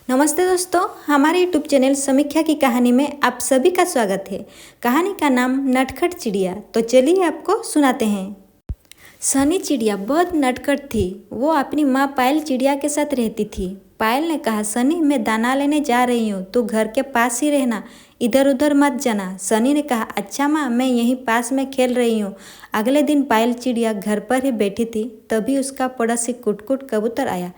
नमस्ते दोस्तों, हमारे यूट्यूब चैनल समीक्षा की कहानी में आप सभी का स्वागत है। कहानी का नाम नटखट चिड़िया। तो चलिए आपको सुनाते हैं। सनी चिड़िया बहुत नटखट थी। वो अपनी माँ पायल चिड़िया के साथ रहती थी। पायल ने कहा, सनी मैं दाना लेने जा रही हूँ, तू घर के पास ही रहना, इधर उधर मत जाना। सनी ने कहा, अच्छा माँ, मैं यहीं पास में खेल रही हूँ। अगले दिन पायल चिड़िया घर पर ही बैठी थी, तभी उसका पड़ोसी कुटकुट कबूतर आया।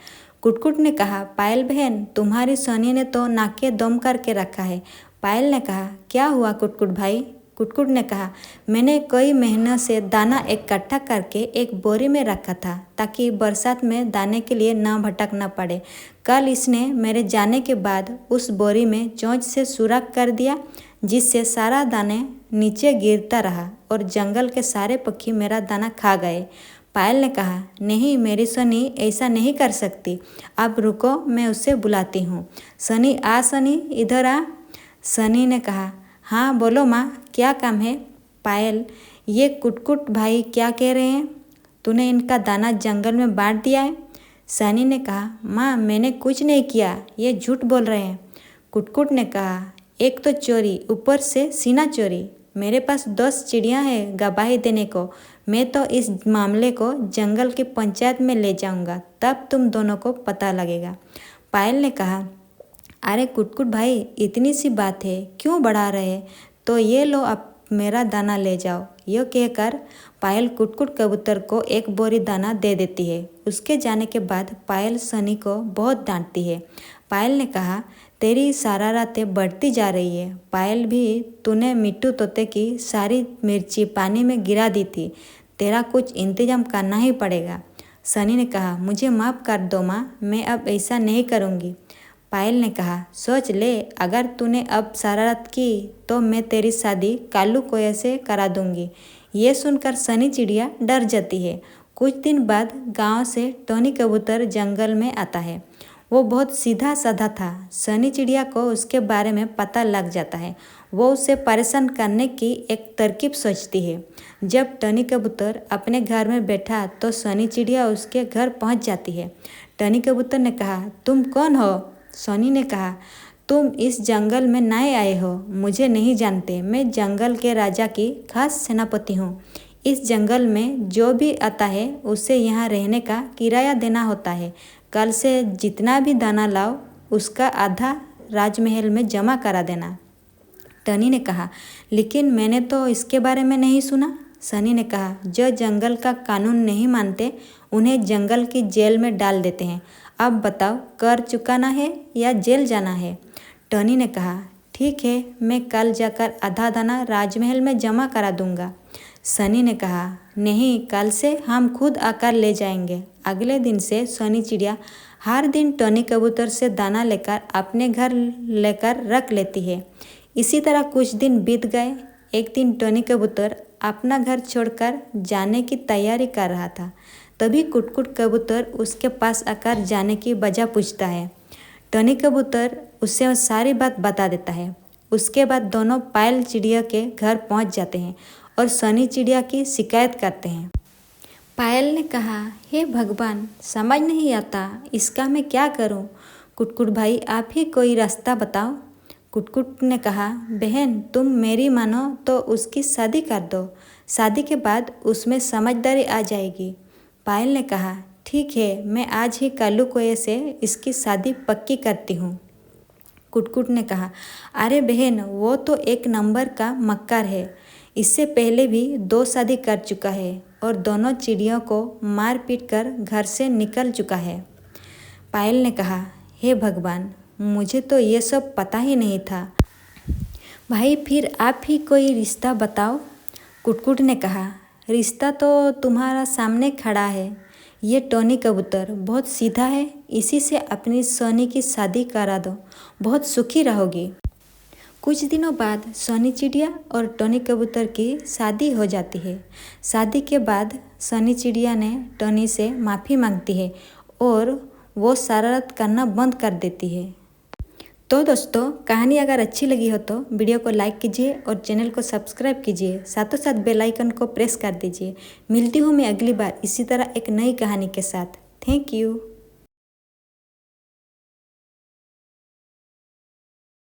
कुटकुट ने कहा, पायल बहन, तुम्हारी सनी ने तो नाके दम करके रखा है। पायल ने कहा, क्या हुआ कुटकुट भाई? कुटकुट ने कहा, मैंने कई महीनों से दाना इकट्ठा करके एक बोरी में रखा था ताकि बरसात में दाने के लिए न भटकना पड़े। कल इसने मेरे जाने के बाद उस बोरी में चोंच से सुराख कर दिया, जिससे सारा दाने नीचे गिरता रहा और जंगल के सारे पक्षी मेरा दाना खा गए। पायल ने कहा, नहीं मेरी सनी ऐसा नहीं कर सकती। अब रुको, मैं उसे बुलाती हूँ। सनी आ, सनी इधर आ। सनी ने कहा, हाँ बोलो माँ, क्या काम है? पायल, ये कुटकुट भाई क्या कह रहे हैं? तूने इनका दाना जंगल में बांट दिया है? सनी ने कहा, माँ मैंने कुछ नहीं किया, ये झूठ बोल रहे हैं। कुटकुट ने कहा, एक तो चोरी, ऊपर से सीना चोरी। मेरे पास 10 चिड़ियाँ हैं गवाही देने को। मैं तो इस मामले को जंगल की पंचायत में ले जाऊंगा, तब तुम दोनों को पता लगेगा। पायल ने कहा, अरे कुटकुट भाई, इतनी सी बात है, क्यों बढ़ा रहे? तो ये लो, अब मेरा दाना ले जाओ। यह कहकर पायल कुटकुट कबूतर को एक बोरी दाना दे देती है। उसके जाने के बाद पायल सनी को बहुत डांटती है। पायल ने कहा, तेरी शरारतें बढ़ती जा रही है। पायल भी, तूने मिट्टू तोते की सारी मिर्ची पानी में गिरा दी थी। तेरा कुछ इंतजाम करना ही पड़ेगा। सनी ने कहा, मुझे माफ़ कर दो माँ, मैं अब ऐसा नहीं करूँगी। पायल ने कहा, सोच ले, अगर तूने अब शरारत की तो मैं तेरी शादी कालू कोया से करा दूंगी। ये सुनकर सनी चिड़िया डर जाती है। कुछ दिन बाद गांव से टोनी कबूतर जंगल में आता है। वो बहुत सीधा साधा था। सनी चिड़िया को उसके बारे में पता लग जाता है। वो उसे परेशान करने की एक तरकीब सोचती है। जब टोनी कबूतर अपने घर में बैठा तो सनी चिड़िया उसके घर पहुंच जाती है। टोनी कबूतर ने कहा, तुम कौन हो? सनी ने कहा, तुम इस जंगल में नए आए हो, मुझे नहीं जानते। मैं जंगल के राजा की खास सेनापति हूँ। इस जंगल में जो भी आता है उसे यहाँ रहने का किराया देना होता है। कल से जितना भी दाना लाओ उसका आधा राजमहल में जमा करा देना। टनी ने कहा, लेकिन मैंने तो इसके बारे में नहीं सुना। सनी ने कहा, जो जंगल का कानून नहीं मानते उन्हें जंगल की जेल में डाल देते हैं। अब बताओ, कर चुकाना है या जेल जाना है? टनी ने कहा, ठीक है, मैं कल जाकर आधा दाना राजमहल में जमा करा दूंगा। सनी ने कहा, नहीं, कल से हम खुद आकर ले जाएंगे। अगले दिन से सनी चिड़िया हर दिन टनी कबूतर से दाना लेकर अपने घर लेकर रख लेती है। इसी तरह कुछ दिन बीत गए। एक दिन टनी कबूतर अपना घर छोड़कर जाने की तैयारी कर रहा था। तभी कुटकुट कबूतर उसके पास आकर जाने की वजह पूछता है। टनी कबूतर उसे सारी बात बता देता है। उसके बाद दोनों पायल चिड़िया के घर पहुंच जाते हैं और सनी चिड़िया की शिकायत करते हैं। पायल ने कहा, हे भगवान, समझ नहीं आता, इसका मैं क्या करूं? कुटकुट भाई, आप ही कोई रास्ता बताओ। कुटकुट ने कहा, बहन, तुम मेरी मानो तो उसकी शादी कर दो। शादी के बाद उसमें समझदारी आ जाएगी। पायल ने कहा, ठीक है, मैं आज ही कालू कोये से इसकी शादी पक्की करती हूँ। कुटकुट ने कहा, अरे बहन, वो तो एक नंबर का मक्कार है। इससे पहले भी 2 शादी कर चुका है और दोनों चिड़ियों को मार पीट कर घर से निकल चुका है। पायल ने कहा, हे भगवान, मुझे तो ये सब पता ही नहीं था। भाई, फिर आप ही कोई रिश्ता बताओ। कुटकुट ने कहा, रिश्ता तो तुम्हारा सामने खड़ा है। ये टोनी कबूतर बहुत सीधा है, इसी से अपनी सोनी की शादी करा दो, बहुत सुखी रहोगी। कुछ दिनों बाद सोनी चिड़िया और टोनी कबूतर की शादी हो जाती है। शादी के बाद सोनी चिड़िया ने टोनी से माफ़ी मांगती है और वो शरारत करना बंद कर देती है। तो दोस्तों, कहानी अगर अच्छी लगी हो तो वीडियो को लाइक कीजिए और चैनल को सब्सक्राइब कीजिए। साथों साथ बेल आइकन को प्रेस कर दीजिए। मिलती हूँ मैं अगली बार इसी तरह एक नई कहानी के साथ। Thank you.